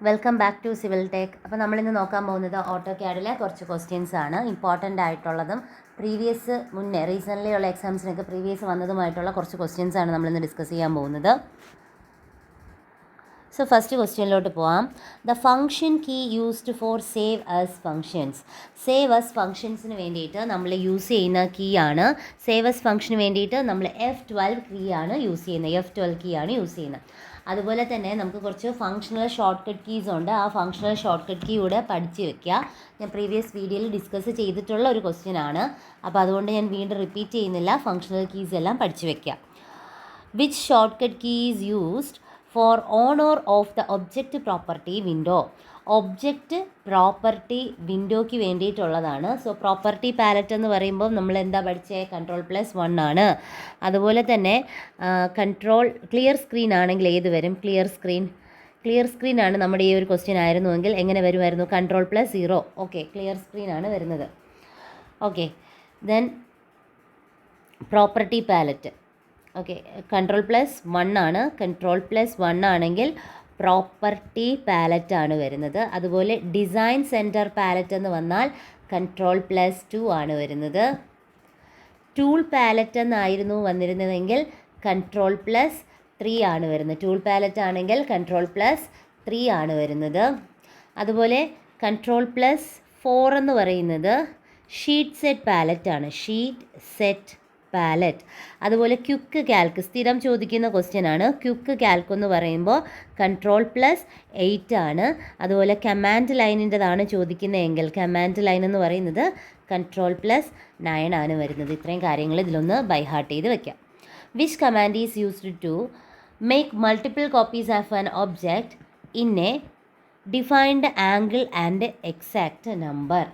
Welcome back to civil tech. അപ്പോൾ നമ്മളിന്ന് നോക്കാൻ പോകുന്നത് ഓട്ടോക്യാഡിലെ കുറച്ച് ക്വസ്റ്റ്യൻസ് ആണ്. ഇമ്പോർട്ടൻ്റ് ആയിട്ടുള്ളതും മുന്നേ റീസെൻ്റ്ലി ഉള്ള എക്സാംസിനൊക്കെ പ്രീവിയസ് വന്നതുമായിട്ടുള്ള കുറച്ച് ക്വസ്റ്റ്യൻസ് ആണ് നമ്മളിന്ന് ഡിസ്കസ് ചെയ്യാൻ പോകുന്നത്. സോ ഫസ്റ്റ് ക്വസ്റ്റ്യനിലോട്ട് പോവാം. The function key used for save as functions. Save as ഫങ്ഷൻസിന് വേണ്ടിയിട്ട് നമ്മൾ യൂസ് ചെയ്യുന്ന കീ ആണ്. സേവ് അസ് ഫംഗ്ഷന് വേണ്ടിയിട്ട് നമ്മൾ F12 കീ ആണ് യൂസ് ചെയ്യുന്നത്. F12 കീ ആണ് യൂസ് ചെയ്യുന്നത്. അതുപോലെ തന്നെ നമുക്ക് കുറച്ച് ഫങ്ഷണൽ ഷോർട്ട് കട്ട് കീസ് ഉണ്ട്. ആ ഫങ്ഷണൽ ഷോർട്ട് കട്ട് കീ കൂടെ പഠിച്ച് വെക്കുക. ഞാൻ പ്രീവിയസ് വീഡിയോയിൽ ഡിസ്കസ് ചെയ്തിട്ടുള്ള ഒരു ക്വസ്റ്റ്യൻ ആണ്. അപ്പോൾ അതുകൊണ്ട് ഞാൻ വീണ്ടും റിപ്പീറ്റ് ചെയ്യുന്നില്ല. ഫങ്ഷണൽ കീസ് എല്ലാം പഠിച്ച് വെക്കുക. Which shortcut key is used for on or off the object property window. Object property വിൻഡോയ്ക്ക് വേണ്ടിയിട്ടുള്ളതാണ്. സോ പ്രോപ്പർട്ടി പാലറ്റ് എന്ന് പറയുമ്പോൾ നമ്മൾ എന്താ പഠിച്ചത്? Ctrl+1 ആണ്. അതുപോലെ തന്നെ ക്ലിയർ സ്ക്രീൻ ആണെങ്കിൽ ഏത് വരും? ക്ലിയർ സ്ക്രീൻ ആണ് നമ്മുടെ ഈ ഒരു ക്വസ്റ്റ്യൻ ആയിരുന്നുവെങ്കിൽ എങ്ങനെ വരുമായിരുന്നു? Ctrl+0. ഓക്കെ, ക്ലിയർ സ്ക്രീൻ ആണ് വരുന്നത്. Okay, then property palette. Okay, Ctrl+1 ആണ്. Ctrl+1 ആണെങ്കിൽ പ്രോപ്പർട്ടി പാലറ്റ് ആണ് വരുന്നത്. അതുപോലെ ഡിസൈൻ സെൻറ്റർ പാലറ്റ് എന്ന് വന്നാൽ Ctrl+2 ആണ് വരുന്നത്. ടൂൾ പാലറ്റ് എന്നായിരുന്നു വന്നിരുന്നതെങ്കിൽ Ctrl+3 ആണ് വരുന്നത്. ടൂൾ പാലറ്റ് ആണെങ്കിൽ Ctrl+3 ആണ് വരുന്നത്. അതുപോലെ Ctrl+4 എന്ന് പറയുന്നത് ഷീറ്റ് സെറ്റ് പാലറ്റ് ആണ്. Sheet set palette. അതുപോലെ ക്വിക്ക് കാൽക്ക് സ്ഥിരം ചോദിക്കുന്ന ക്വസ്റ്റ്യൻ ആണ്. ക്വിക്ക് കാൽക്ക് എന്ന് പറയുമ്പോൾ Ctrl+8 ആണ്. അതുപോലെ കമാൻഡ് ലൈനിൻ്റെതാണ് ചോദിക്കുന്നതെങ്കിൽ കമാൻഡ് ലൈൻ എന്ന് പറയുന്നത് Ctrl+9 ആണ് വരുന്നത്. ഇത്രയും കാര്യങ്ങൾ ഇതിലൊന്ന് ബൈ ഹാർട്ട് ചെയ്ത് വെക്കാം. Which command is used to make multiple copies of an object in a defined angle and exact number.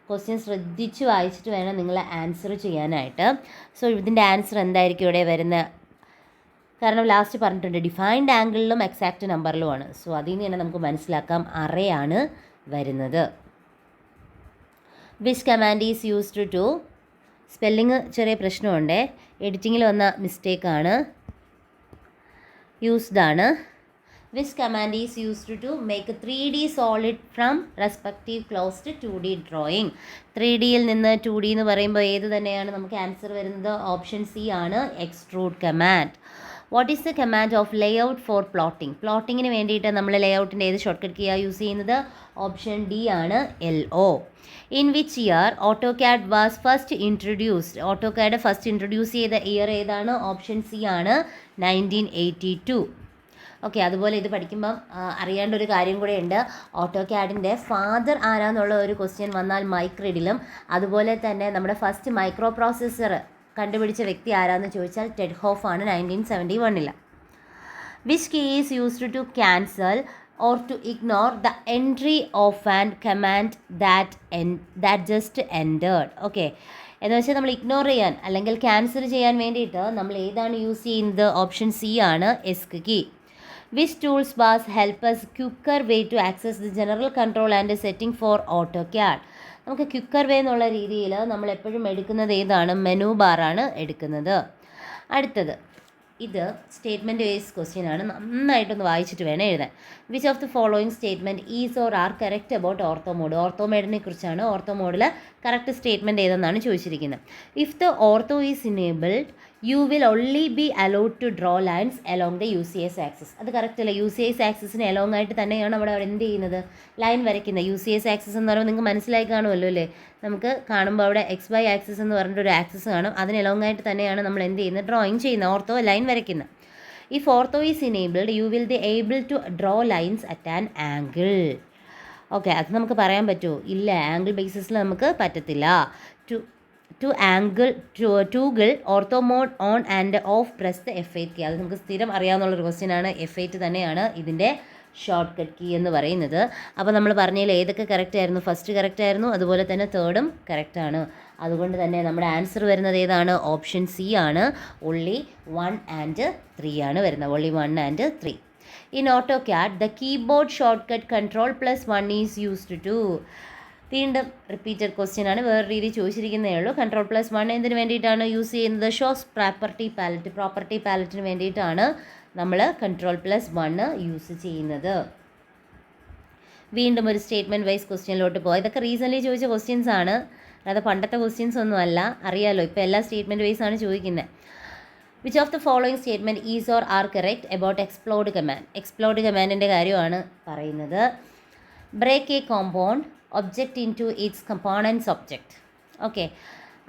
Question ശ്രദ്ധിച്ച് വായിച്ചിട്ട് വേണം നിങ്ങൾ ആൻസർ ചെയ്യാനായിട്ട്. സോ ഇതിൻ്റെ ആൻസർ എന്തായിരിക്കും ഇവിടെ വരുന്നത്? കാരണം ലാസ്റ്റ് പറഞ്ഞിട്ടുണ്ട് ഡിഫൈൻഡ് ആംഗിളിലും എക്സാക്റ്റ് നമ്പറിലുമാണ്. സോ അതിൽ നിന്ന് തന്നെ നമുക്ക് മനസ്സിലാക്കാം അറേ ആണ് വരുന്നത്. Which command is used to, spelling ചെറിയ പ്രശ്നമുണ്ട്, എഡിറ്റിങ്ങിൽ വന്ന മിസ്റ്റേക്കാണ്, യൂസ്ഡ് ആണ്. Which command is used to make a 3D solid from respective closed 2D drawing. 3Dയിൽ നിന്ന് 2D എന്ന് പറയുമ്പോൾ ഏത് തന്നെയാണ് നമുക്ക് ആൻസർ വരുന്നത്? ഓപ്ഷൻ സി ആണ്, extrude command. What is the command of layout for plotting? പ്ലോട്ടിങ്ങിന് വേണ്ടിയിട്ട് നമ്മൾ ലേഔട്ടിൻ്റെ ഏത് ഷോർട്ട് കട്ട് കീയാണ് യൂസ് ചെയ്യുന്നത്? ഓപ്ഷൻ ഡി ആണ്, LO. In which year AutoCAD was first introduced? AutoCAD first introduce ചെയ്ത ഇയർ ഏതാണ്? ഓപ്ഷൻ സി ആണ്, 1982. ഓക്കെ, അതുപോലെ ഇത് പഠിക്കുമ്പം അറിയേണ്ട ഒരു കാര്യം കൂടെ ഉണ്ട്. ഓട്ടോക്യാഡിൻ്റെ ഫാദർ ആരാന്നുള്ള ഒരു ക്വസ്റ്റ്യൻ വന്നാൽ മൈക്രിഡിലും, അതുപോലെ തന്നെ നമ്മുടെ ഫസ്റ്റ് മൈക്രോ പ്രോസസ്സർ കണ്ടുപിടിച്ച വ്യക്തി ആരാന്ന് ചോദിച്ചാൽ ടെഡ് ഹോഫ് ആണ്, 1971. Which key is used to cancel or to ignore the entry of an command that just entered? Okay, എന്ന് വെച്ചാൽ നമ്മൾ ഇഗ്നോർ ചെയ്യാൻ അല്ലെങ്കിൽ ക്യാൻസൽ ചെയ്യാൻ വേണ്ടിയിട്ട് നമ്മൾ ഏതാണ് യൂസ് ചെയ്യുന്നത്? ഓപ്ഷൻ സി ആണ്, esc key. Which tools bars help us quicker way to access the general control and setting for AutoCAD? നമുക്ക് ക്വിക്കർ വേ എന്നുള്ള രീതിയിൽ നമ്മൾ എപ്പോഴും എടുക്കുന്നത് ഏതാണ്? മെനു ബാറാണ് എടുക്കുന്നത്. അടുത്തത് ഇത് സ്റ്റേറ്റ്മെൻറ്റ് ബേസ് ക്വസ്റ്റ്യൻ ആണ്. നന്നായിട്ടൊന്ന് വായിച്ചിട്ട് വേണം എഴുതാൻ. Which of the following statement is or are correct about ortho mode? Ortho മോഡിനെ കുറിച്ചാണ്. ഓർത്തോ മോഡിൽ കറക്റ്റ് സ്റ്റേറ്റ്മെൻറ്റ് ഏതെന്നാണ് ചോദിച്ചിരിക്കുന്നത്. If the ortho is enabled you will only be allowed to draw lines along the UCS axis. അത് correct അല്ല. UCS ആക്സിസിന് along ആയിട്ട് തന്നെയാണ് അവിടെ എന്ത് ചെയ്യുന്നത്? ലൈൻ വരയ്ക്കുന്നത്. UCS ആക്സിസ് എന്ന് പറയുമ്പോൾ നിങ്ങൾക്ക് മനസ്സിലായി കാണുമല്ലോ അല്ലേ? നമുക്ക് കാണുമ്പോൾ അവിടെ XY ആക്സിസ് എന്ന് പറഞ്ഞിട്ടൊരു ആക്സിസ് കാണും. അതിന് അലോങ് ആയിട്ട് തന്നെയാണ് നമ്മൾ എന്ത് ചെയ്യുന്നത്? ഡ്രോയിങ് ചെയ്യുന്നത്, ഓർത്തോ ലൈൻ വരയ്ക്കുന്നത്. If ortho is enabled you will be able to draw lines at an angle. Okay, അത് നമുക്ക് പറയാൻ പറ്റുമോ? ഇല്ല, ആംഗിൾ ബേസിസിൽ നമുക്ക് പറ്റത്തില്ല. Toggle ortho mode on and off press the F8 key. അത് നമുക്ക് സ്ഥിരം അറിയാവുന്നുള്ളൊരു ക്വസ്റ്റ്യൻ ആണ്. F8 തന്നെയാണ് ഇതിൻ്റെ ഷോർട്ട് കട്ട് കീ എന്ന് പറയുന്നത്. അപ്പോൾ നമ്മൾ പറഞ്ഞതിൽ ഏതൊക്കെ കറക്റ്റ് ആയിരുന്നു? ഫസ്റ്റ് കറക്റ്റ് ആയിരുന്നു, അതുപോലെ തന്നെ തേർഡും കറക്റ്റാണ്. അതുകൊണ്ട് തന്നെ നമ്മുടെ ആൻസർ വരുന്നത് ഏതാണ്? ഓപ്ഷൻ സി ആണ്, only 1 and 3 ആണ് വരുന്നത്. only 1 and 3. In AutoCAD the keyboard shortcut Ctrl+1 is used to. വീണ്ടും റിപ്പീറ്റഡ് ക്വസ്റ്റ്യൻ ആണ്, വേറെ രീതി ചോദിച്ചിരിക്കുന്നേ ഉള്ളൂ. Ctrl+1 എന്തിനു വേണ്ടിയിട്ടാണ് യൂസ് ചെയ്യുന്നത്? Shows property palette. പ്രോപ്പർട്ടി പാലറ്റിന് വേണ്ടിയിട്ടാണ് നമ്മൾ Ctrl+1 യൂസ് ചെയ്യുന്നത്. വീണ്ടും ഒരു സ്റ്റേറ്റ്മെൻറ്റ് വൈസ് ക്വസ്റ്റ്യനിലോട്ട് പോകാം. ഇതൊക്കെ റീസെൻ്റ്ലി ചോദിച്ച ക്വസ്റ്റ്യൻസ് ആണ്, അല്ലാതെ പണ്ടത്തെ ക്വസ്റ്റ്യൻസ് ഒന്നും അല്ല. അറിയാലോ, ഇപ്പോൾ എല്ലാ സ്റ്റേറ്റ്മെൻറ്റ് വൈസ് ആണ് ചോദിക്കുന്നത്. Which of the following statement is or are correct about explode command. Explode കമാൻഡിൻ്റെ കാര്യമാണ് പറയുന്നത്. Break a compound object into its components object. Okay,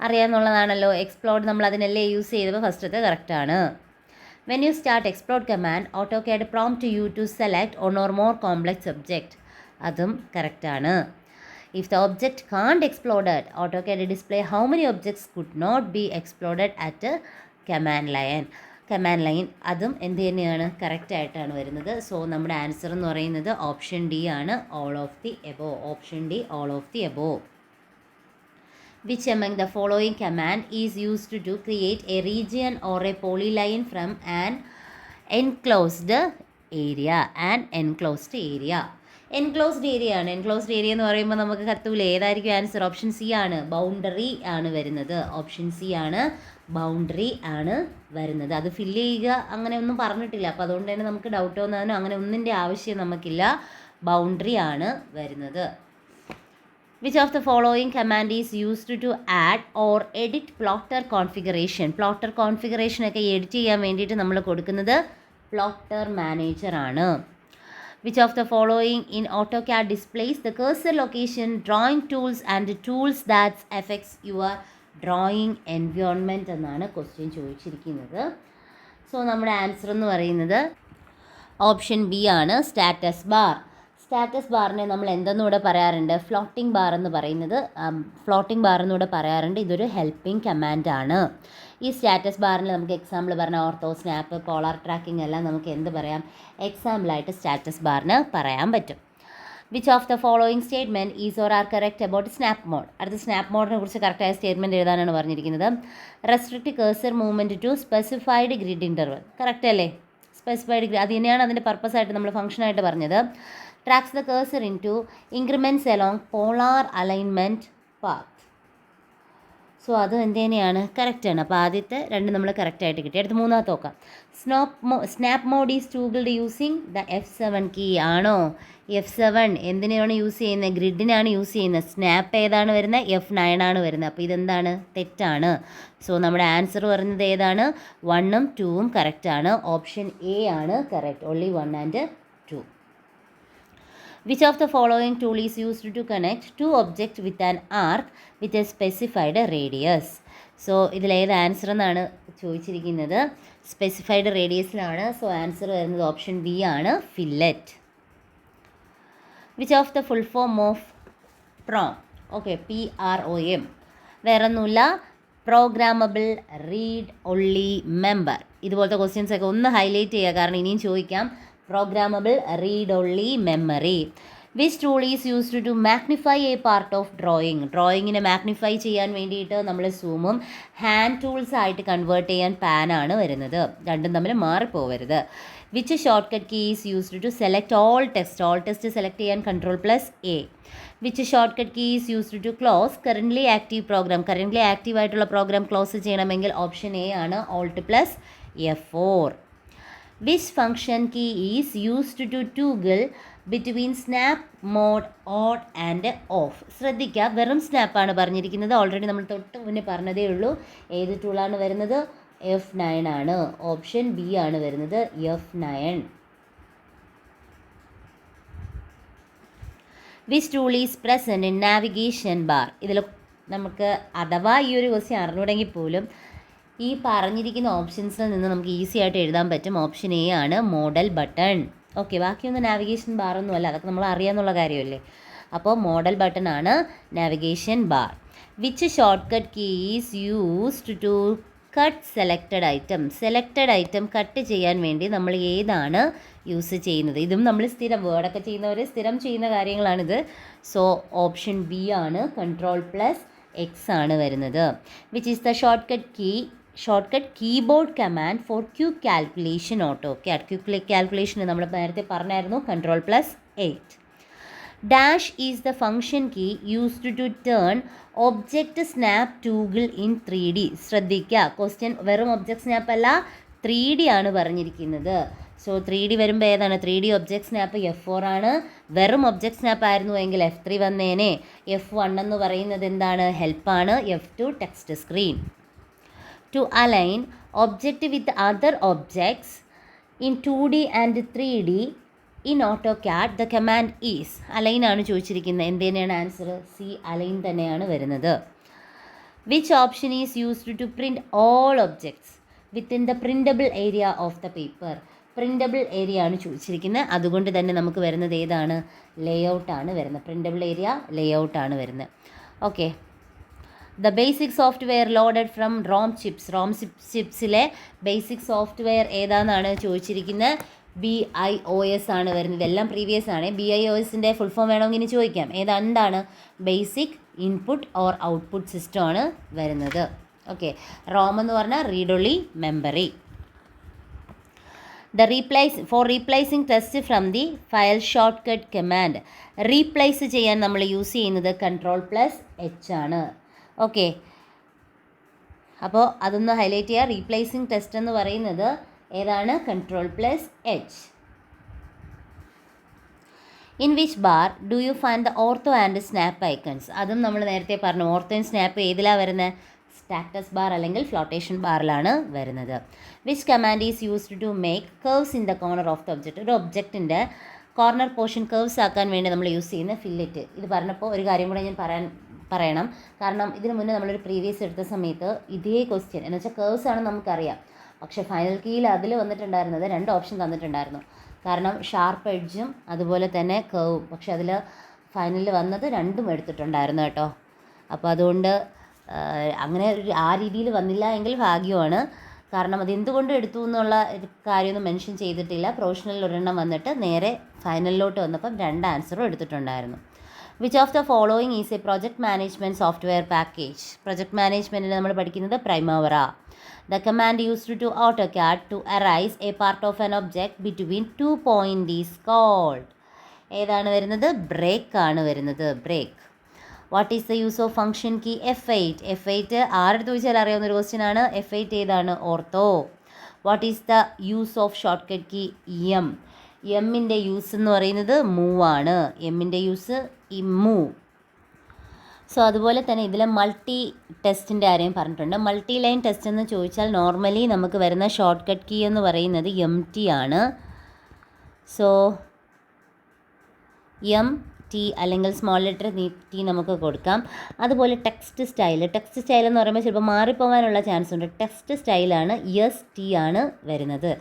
അറിയാമെന്നുള്ളതാണല്ലോ. എക്സ്പ്ലോർഡ് നമ്മൾ അതിനല്ലേ യൂസ് ചെയ്തപ്പോൾ ഫസ്റ്റത്തെ കറക്റ്റാണ്. When you start explode command AutoCAD prompt you to select one or more complex object. അതും കറക്റ്റാണ്. If the object can't exploded AutoCAD display how many objects could not be exploded at command line. അതും എന്ത് തന്നെയാണ്, കറക്റ്റായിട്ടാണ് വരുന്നത്. So നമ്മുടെ answer എന്ന് പറയുന്നത് option D ആണ്, all of the above. Option D, all of the above. Which among the following command is used to create a region or a polyline from an enclosed area? Enclosed area ആണ്. Enclosed area എന്ന് പറയുമ്പോൾ നമുക്ക് കത്തൂലേ, ഏതായിരിക്കും answer? Option C ആണ്, boundary ആണ് വരുന്നത്. Option C ആണ്, boundary ആണ് വരുന്നത്. അത് ഫില്ല് ചെയ്യുക അങ്ങനെ ഒന്നും പറഞ്ഞിട്ടില്ല, അപ്പോൾ അതുകൊണ്ട് തന്നെ നമുക്ക് ഡൗട്ട് വന്നതിനും അങ്ങനെ ഒന്നിൻ്റെ ആവശ്യം നമുക്കില്ല. ബൗണ്ടറി ആണ് വരുന്നത്. Which of the following command is used to add or edit plotter configuration? Plotter configuration ഒക്കെ എഡിറ്റ് ചെയ്യാൻ വേണ്ടിയിട്ട് നമ്മൾ കൊടുക്കുന്നത് പ്ലോട്ടർ മാനേജർ ആണ്. Which of the following in AutoCAD displays the cursor location, drawing tools and tools that affects your drawing environment എന്നാണ് question ചോദിച്ചിരിക്കുന്നത്. So നമ്മുടെ answer എന്ന് പറയുന്നത് ഓപ്ഷൻ ബി ആണ്, സ്റ്റാറ്റസ് ബാർ. സ്റ്റാറ്റസ് ബാറിനെ നമ്മൾ എന്തെന്നൂടെ പറയാറുണ്ട്? ഫ്ലോട്ടിംഗ് ബാർ എന്ന് പറയുന്നത്, ഫ്ലോട്ടിംഗ് ബാർ എന്നൂടെ പറയാറുണ്ട്. ഇതൊരു ഹെൽപ്പിംഗ് കമാൻഡാണ്. ഈ സ്റ്റാറ്റസ് ബാറിൽ നമുക്ക് എക്സാമ്പിൾ പറഞ്ഞാൽ ഓർത്തോ, സ്നാപ്പ്, പോളാർ ട്രാക്കിംഗ് എല്ലാം നമുക്ക് എന്ത് പറയാം? എക്സാമ്പിളായിട്ട് സ്റ്റാറ്റസ് ബാറിന് പറയാൻ പറ്റും. Which of the following statement is or are correct about snap mode. അടുത്ത സ്നാപ്പ് മോഡിനെ കുറിച്ച് കറക്റ്റായ സ്റ്റേറ്റ്മെൻറ്റ് എഴുതാനാണ് പറഞ്ഞിരിക്കുന്നത്. Restrict cursor movement to specified grid interval. Correct അല്ലേ? സ്പെസിഫൈഡ് ഗ്രിഡ്, അത് തന്നെയാണ് അതിൻ്റെ പർപ്പസായിട്ട് നമ്മൾ ഫംഗ്ഷനായിട്ട് പറഞ്ഞത്. Tracks the cursor into increments along polar alignment path. So അത് എന്ത് തന്നെയാണ്, കറക്റ്റാണ്. അപ്പോൾ ആദ്യത്തെ രണ്ട് നമ്മൾ കറക്റ്റായിട്ട് കിട്ടി. അടുത്ത് മൂന്നാമത്തെ നോക്കാം. Snap mode is toggled using the F7 key. ആണോ? F7 എന്തിനാണ് യൂസ് ചെയ്യുന്നത്? ഗ്രിഡിനാണ് യൂസ് ചെയ്യുന്നത്. സ്നാപ്പ് ഏതാണ് വരുന്നത്? F9 ആണ് വരുന്നത്. അപ്പോൾ ഇതെന്താണ്? തെറ്റാണ്. സോ നമ്മുടെ ആൻസർ പറയുന്നത് ഏതാണ്? 1ഉം 2ഉം കറക്റ്റാണ്. ഓപ്ഷൻ എ ആണ് correct. Only 1 and 2. Which of the following tool is used to connect two objects with an arc with a specified radius? So ഇതിലേത് ആൻസർ എന്നാണ് ചോദിച്ചിരിക്കുന്നത്? സ്പെസിഫൈഡ് റേഡിയസിലാണ്. സോ ആൻസർ വരുന്നത് ഓപ്ഷൻ ബി ആണ്, fillet. Which of the full form of PROM? Okay, PROM വേറൊന്നുമില്ല, programmable read only member. ഇതുപോലത്തെ questions ഒക്കെ ഒന്ന് ഹൈലൈറ്റ് ചെയ്യുക, കാരണം ഇനിയും ചോദിക്കാം. Programmable read only memory. Which tool is used to magnify a part of drawing? ഡ്രോയിങ്ങിനെ മാഗ്നിഫൈ ചെയ്യാൻ വേണ്ടിയിട്ട് നമ്മൾ സൂമും ഹാൻഡ് ടൂൾസ് ആയിട്ട് കൺവേർട്ട് ചെയ്യാൻ പാനാണ് വരുന്നത്. രണ്ടും തമ്മിൽ മാറിപ്പോവരുത്. Which shortcut key is used to select all text? All text select ചെയ്യാൻ Ctrl+A. Which shortcut key is used to close currently active program? Currently active ആയിട്ടുള്ള പ്രോഗ്രാം ക്ലോസ് ചെയ്യണമെങ്കിൽ option A ആണ്, Alt+F4. Which function key is used to toggle between snap mode on and off? ശ്രദ്ധിക്കുക, വെറും സ്നാപ്പാണ് പറഞ്ഞിരിക്കുന്നത്. Already നമ്മൾ തൊട്ട് മുന്നേ പറഞ്ഞതേ ഉള്ളൂ. ഏത് ടൂളാണ് വരുന്നത്? F9 ആണ്. ഓപ്ഷൻ ബി ആണ് വരുന്നത്, F9. Which tool is present in navigation bar? ഇതിൽ നമുക്ക് അഥവാ ഈ ഒരു ക്വസ്റ്റ്യൻ അറിഞ്ഞുകൂടെങ്കിൽ പോലും ഈ പറഞ്ഞിരിക്കുന്ന ഓപ്ഷൻസിൽ നിന്ന് നമുക്ക് ഈസി ആയിട്ട് എഴുതാൻ പറ്റും. ഓപ്ഷൻ എ ആണ്, മോഡൽ ബട്ടൺ. ഓക്കെ, ബാക്കിയൊന്നും നാവിഗേഷൻ ബാറൊന്നും അല്ല, അതൊക്കെ നമ്മൾ അറിയാമെന്നുള്ള കാര്യമല്ലേ. അപ്പോൾ മോഡൽ ബട്ടൺ ആണ് navigation bar. Which shortcut key is used to cut selected item? Selected item cut ചെയ്യാൻ വേണ്ടി നമ്മൾ ഏതാണ് യൂസ് ചെയ്യുന്നത്? ഇതും നമ്മൾ സ്ഥിരം വേർഡൊക്കെ ചെയ്യുന്നവർ സ്ഥിരം ചെയ്യുന്ന കാര്യങ്ങളാണിത്. സോ ഓപ്ഷൻ ബി ആണ്, Ctrl+X ആണ് വരുന്നത്. Which is the shortcut keyboard command for quick calculation AutoCAD? Quick calculation നമ്മൾ നേരത്തെ പറഞ്ഞായിരുന്നു, Ctrl+8. Dash is the function key used to turn object snap toggle in 3D. ശ്രദ്ധിക്കുക, question വെറും object snap അല്ല, 3D ആണ് പറഞ്ഞിരിക്കുന്നത്. So 3D വരുമ്പോൾ ഏതാണ് 3D ഒബ്ജക്റ്റ് സ്നാപ്പ് F4 ആണ്. വെറും ഒബ്ജക്റ്റ് സ്നാപ്പ് ആയിരുന്നു എങ്കിൽ F3 വന്നേനെ. F1 എന്ന് പറയുന്നത് എന്താണ്, ഹെൽപ്പാണ്. F2 text screen. To align object with other objects in 2D and 3D in AutoCAD the command is. Align ആണ് ചോദിച്ചിരിക്കുന്നത്. എന്ത് തന്നെയാണ് ആൻസർ? സി, അലൈൻ തന്നെയാണ് വരുന്നത്. Which option is used to print all objects within the printable area of the paper? Printable area ആണ് ചോദിച്ചിരിക്കുന്നത്. അതുകൊണ്ട് തന്നെ നമുക്ക് വരുന്നത് ഏതാണ്? ലേഔട്ടാണ് വരുന്നത്. പ്രിൻറ്റബിൾ ഏരിയ ലേഔട്ടാണ് വരുന്നത്. Okay. The basic software loaded from ROM ചിപ്സിലെ ബേസിക് സോഫ്റ്റ്വെയർ ഏതാണെന്നാണ് ചോദിച്ചിരിക്കുന്നത്. BIOS ആണ് വരുന്നത്. എല്ലാം പ്രീവിയസ് ആണ്. BIOSൻ്റെ ഫുൾ ഫോം വേണമെങ്കിൽ ഇനി ചോദിക്കാം. എന്താണ്? Basic input or output system ആണ് വരുന്നത്. ഓക്കെ. റോം എന്ന് പറഞ്ഞാൽ read only memory. For replacing test from the file shortcut command. Replace ചെയ്യാൻ നമ്മൾ യൂസ് ചെയ്യുന്നത് Ctrl+H ആണ്. ഓക്കെ. അപ്പോൾ അതൊന്ന് ഹൈലൈറ്റ് ചെയ്യുക. റീപ്ലേസിങ് ടെസ്റ്റ് എന്ന് പറയുന്നത് ഏതാണ്? Ctrl+H. In which bar do you find the ortho and snap icons? അതും നമ്മൾ നേരത്തെ പറഞ്ഞു. ഓർത്തോ ആൻഡ് സ്നാപ്പ് ഏതിലാണ് വരുന്നത്? സ്റ്റാറ്റസ് ബാർ അല്ലെങ്കിൽ ഫ്ലോട്ടേഷൻ ബാറിലാണ് വരുന്നത്. Which command is used to make curves in the corner of the object? ഒരു ഒബ്ജക്റ്റിൻ്റെ കോർണർ പോർഷൻ കർവ്സ് ആക്കാൻ വേണ്ടി നമ്മൾ യൂസ് ചെയ്യുന്ന ഫില്ലറ്റ്. ഇത് പറഞ്ഞപ്പോൾ ഒരു കാര്യം കൂടെ ഞാൻ പറയണം. കാരണം ഇതിന് മുന്നേ നമ്മളൊരു പ്രീവിയസ് എടുത്ത സമയത്ത് ഇതേ ക്വസ്റ്റ്യൻ എന്ന് വെച്ചാൽ കർവ്സ് ആണ് നമുക്കറിയാം. പക്ഷേ ഫൈനൽ കീയിൽ അതിൽ വന്നിട്ടുണ്ടായിരുന്നത് 2 ഓപ്ഷൻ തന്നിട്ടുണ്ടായിരുന്നു. കാരണം ഷാർപ്പ് എഡ്ജും അതുപോലെ തന്നെ കർവും. പക്ഷെ അതിൽ ഫൈനലിൽ വന്നത് 2ഉം എടുത്തിട്ടുണ്ടായിരുന്നു കേട്ടോ. അപ്പോൾ അതുകൊണ്ട് അങ്ങനെ ആ രീതിയിൽ വന്നില്ല എങ്കിൽ ഭാഗ്യമാണ്. കാരണം അത് എന്തുകൊണ്ട് എടുത്തു എന്നുള്ള കാര്യമൊന്നും മെൻഷൻ ചെയ്തിട്ടില്ല. പ്രൊഫഷണൽ ഒരെണ്ണം വന്നിട്ട് നേരെ ഫൈനലിലോട്ട് വന്നപ്പം 2 ആൻസറും എടുത്തിട്ടുണ്ടായിരുന്നു. Which of the following is a project management software package? Project മാനേജ്മെൻറ്റിൽ നമ്മൾ പഠിക്കുന്നത് പ്രൈമവറ. The command used to AutoCAD to erase a part of an object between 2 points is called. ഏതാണ് വരുന്നത്? ബ്രേക്ക് ആണ് വരുന്നത്. Break. What is the use of function key? F8. F8 ആരെടുത്ത് ചോദിച്ചാൽ അറിയാവുന്ന ഒരു ക്വസ്റ്റ്യൻ ആണ്. F8 ഏതാണ്? Ortho. What is the use of shortcut key? M. എമ്മിൻ്റെ യൂസ് എന്ന് പറയുന്നത് മൂവ് ആണ്. എമ്മിൻ്റെ യൂസ് മൂവ്. സോ അതുപോലെ തന്നെ ഇതിൽ മൾട്ടി ടെസ്റ്റിൻ്റെ ആരെയും പറഞ്ഞിട്ടുണ്ട്. മൾട്ടി ലൈൻ ടെസ്റ്റ് എന്ന് ചോദിച്ചാൽ നോർമലി നമുക്ക് വരുന്ന ഷോർട്ട് കട്ട് കീ എന്ന് പറയുന്നത് MT ആണ്. സോ MT അല്ലെങ്കിൽ സ്മോൾ ലെറ്റർ T നമുക്ക് കൊടുക്കാം. അതുപോലെ ടെക്സ്റ്റ് സ്റ്റൈൽ എന്ന് പറയുമ്പോൾ ചിലപ്പോൾ മാറിപ്പോകാനുള്ള ചാൻസ് ഉണ്ട്. ടെക്സ്റ്റ് സ്റ്റൈലാണ് ST ആണ് വരുന്നത്.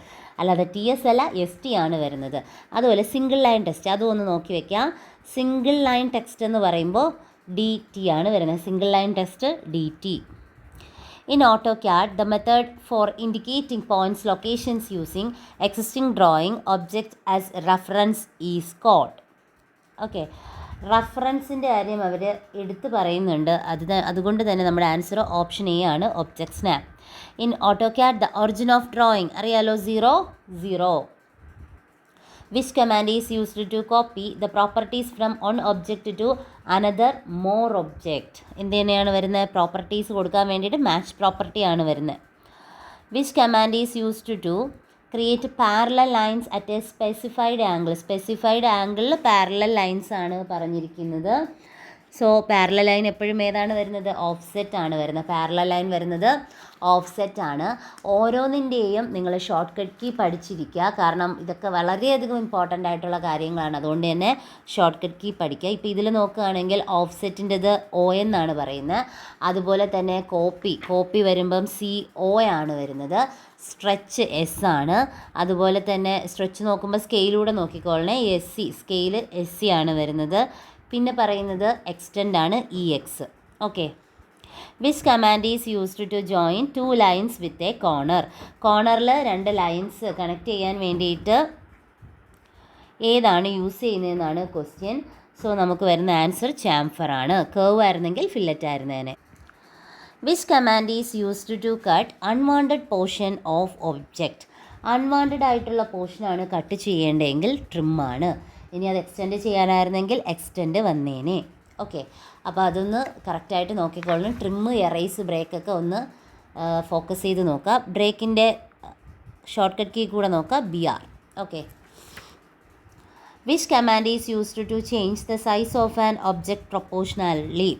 അല്ലാതെ TS അല്ല, ST ആണ് വരുന്നത്. അതുപോലെ സിംഗിൾ ലൈൻ ടെസ്റ്റ് അതും ഒന്ന് നോക്കി വയ്ക്കാം. സിംഗിൾ ലൈൻ ടെക്സ്റ്റ് എന്ന് പറയുമ്പോൾ DT ആണ് വരുന്നത്. Single line test DT. In AutoCAD, the method for indicating points locations using existing drawing objects as reference is called. Okay. റഫറൻസിൻ്റെ കാര്യം അവർ എടുത്ത് പറയുന്നുണ്ട്. അതുകൊണ്ട് തന്നെ നമ്മുടെ ആൻസർ ഓപ്ഷൻ A ആണ്, object snap. In AutoCAD, the origin of drawing അറിയാലോ 0. Which command is used to copy the properties from one object to another more object? എന്ത് തന്നെയാണ് വരുന്നത്? പ്രോപ്പർട്ടീസ് കൊടുക്കാൻ വേണ്ടിയിട്ട് മാച്ച് പ്രോപ്പർട്ടി ആണ് വരുന്നത്. Which command is used to create parallel lines at a specified angle? Specified ആംഗിളിൽ parallel lines ആണ് പറഞ്ഞിരിക്കുന്നത്. സോ പാരലൽ ലൈൻ എപ്പോഴും ഏതാണ് വരുന്നത്? ഓഫ്സെറ്റ് ആണ് വരുന്നത്. പാരലൽ ലൈൻ വരുന്നത് ഓഫ്സെറ്റ് ആണ്. ഓരോന്നിൻ്റെയും നിങ്ങൾ ഷോർട്ട് കട്ട് കീ പഠിച്ചിരിക്കുക. കാരണം ഇതൊക്കെ വളരെയധികം ഇമ്പോർട്ടൻ്റ് ആയിട്ടുള്ള കാര്യങ്ങളാണ്. അതുകൊണ്ട് തന്നെ ഷോർട്ട് കട്ട് കീ പഠിക്കുക. ഇപ്പോൾ ഇതിൽ നോക്കുകയാണെങ്കിൽ ഓഫ്സെറ്റിൻ്റെത് O എന്നാണ് പറയുന്നത്. അതുപോലെ തന്നെ കോപ്പി വരുമ്പം CO ആണ് വരുന്നത്. സ്ട്രെച്ച് S ആണ്. അതുപോലെ തന്നെ സ്ട്രെച്ച് നോക്കുമ്പോൾ സ്കെയിലൂടെ നോക്കിക്കോളണേ. സ്കെയിൽ SC ആണ് വരുന്നത്. പിന്നെ പറയുന്നത് എക്സ്റ്റെൻഡ് ആണ് EX. Okay. Which command is used to join 2 lines with a corner? കോർണറിൽ 2 ലൈൻസ് കണക്ട് ചെയ്യാൻ വേണ്ടിയിട്ട് ഏതാണ് യൂസ് ചെയ്യുന്നതെന്നാണ് ക്വസ്റ്റ്യൻ. സോ നമുക്ക് വരുന്ന ആൻസർ ചാംഫർ ആണ്. കർവ് ആയിരുന്നെങ്കിൽ ഫില്ലറ്റ് ആയിരുന്നേനെ. Which command is used to cut unwanted portion of object? Unwanted ആയിട്ടുള്ള പോർഷനാണ് കട്ട് ചെയ്യേണ്ടതെങ്കിൽ ട്രിമ്മാണ്. ഇനി അത് എക്സ്റ്റെൻഡ് ചെയ്യാനായിരുന്നെങ്കിൽ എക്സ്റ്റെൻഡ് വന്നേനെ. ഓക്കെ. അപ്പോൾ അതൊന്ന് കറക്റ്റായിട്ട് നോക്കിക്കൊള്ളണം. ട്രിമ്മ്, എറേസ്, ബ്രേക്കൊക്കെ ഒന്ന് ഫോക്കസ് ചെയ്ത് നോക്കുക. ബ്രേക്കിൻ്റെ ഷോർട്ട് കട്ട് കീ കൂടെ നോക്കുക BR. Okay. Which command is used to change the size of an object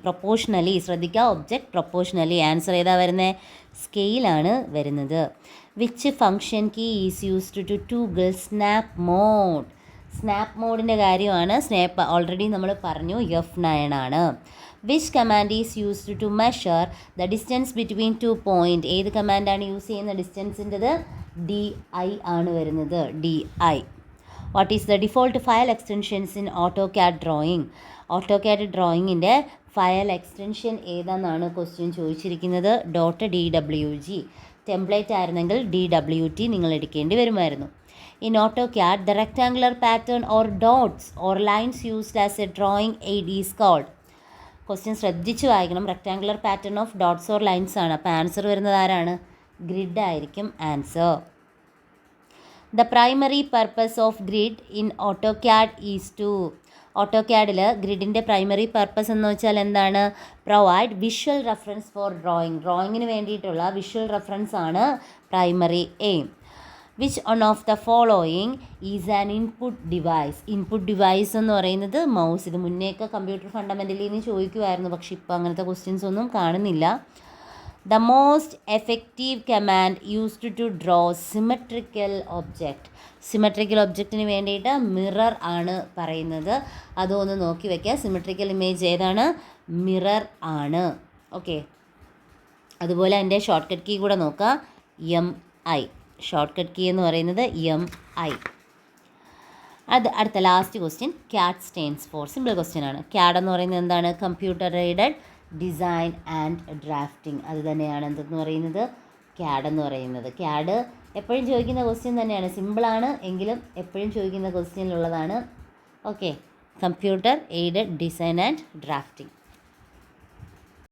proportionally ശ്രദ്ധിക്കുക, ഒബ്ജക്റ്റ് പ്രൊപ്പോർഷണലി. ആൻസർ ഏതാ വരുന്നത്? സ്കെയിലാണ് വരുന്നത്. Which function key is used to toggle snap mode? Snap മോഡിൻ്റെ കാര്യമാണ്. സ്നാപ്പ് ഓൾറെഡി നമ്മൾ പറഞ്ഞു, F9 ആണ്. Which command is used to measure the distance between 2 point? ഏത് കമാൻഡാണ് യൂസ് ചെയ്യുന്ന ഡിസ്റ്റൻസിൻ്റെത്? DI ആണ് വരുന്നത്, DI. What is the default file extensions in AutoCAD drawing? AutoCAD ഡ്രോയിങ്ങിൻ്റെ ഫയൽ എക്സ്റ്റൻഷൻ ഏതാണെന്നാണ് ക്വസ്റ്റ്യൻ ചോദിച്ചിരിക്കുന്നത്. .dwg. ടെംപ്ലേറ്റ് ആയിരുന്നെങ്കിൽ DWT നിങ്ങൾ എടുക്കേണ്ടി വരുമായിരുന്നു. In AutoCAD, the rectangular pattern or dots or lines used as a drawing aid is called? Question ശ്രദ്ധിച്ച് വായിക്കണം. Rectangular pattern of dots or lines ആണ്. അപ്പോൾ ആൻസർ വരുന്നത് ആരാണ്? ഗ്രിഡ് ആയിരിക്കും answer. The primary purpose of grid in AutoCAD is to? AutoCADൽ ഗ്രിഡിൻ്റെ primary purpose എന്ന് വെച്ചാൽ എന്താണ്? പ്രൊവൈഡ് വിഷ്വൽ റെഫറൻസ് ഫോർ ഡ്രോയിങ്ങിന് വേണ്ടിയിട്ടുള്ള വിഷ്വൽ റെഫറൻസ് ആണ് primary aim. Which one of the following is an input device? Input device എന്ന് പറയുന്നത് മൗസ്. ഇത് മുന്നേയൊക്കെ കമ്പ്യൂട്ടർ ഫണ്ടമെൻ്റലിൽ നിന്ന് ചോദിക്കുമായിരുന്നു, പക്ഷേ ഇപ്പോൾ അങ്ങനത്തെ ക്വസ്റ്റ്യൻസ് ഒന്നും കാണുന്നില്ല. The most effective command used to draw symmetrical object? Symmetrical ഒബ്ജക്റ്റിന് വേണ്ടിയിട്ട് മിറർ ആണ് പറയുന്നത്. അതൊന്ന് നോക്കി വയ്ക്കുക. സിമെട്രിക്കൽ ഇമേജ് ഏതാണ്? മിറർ ആണ്. ഓക്കെ. അതുപോലെ അതിൻ്റെ ഷോർട്ട് കട്ട് കീ കൂടെ നോക്കുക, MI. ഷോർട്ട് കട്ട് കീ എന്ന് പറയുന്നത് MI. അടുത്ത last question, CAD stands for? Simple question ആണ്. CAD എന്ന് പറയുന്നത് എന്താണ്? Computer aided design and drafting. അത് തന്നെയാണ് എന്തെന്ന് പറയുന്നത്? CAD എന്ന് പറയുന്നത്. CAD എപ്പോഴും ചോദിക്കുന്ന ക്വസ്റ്റ്യൻ തന്നെയാണ്. സിമ്പിളാണ് എങ്കിലും എപ്പോഴും ചോദിക്കുന്ന ക്വസ്റ്റ്യനിലുള്ളതാണ്. Okay. Computer aided design and drafting.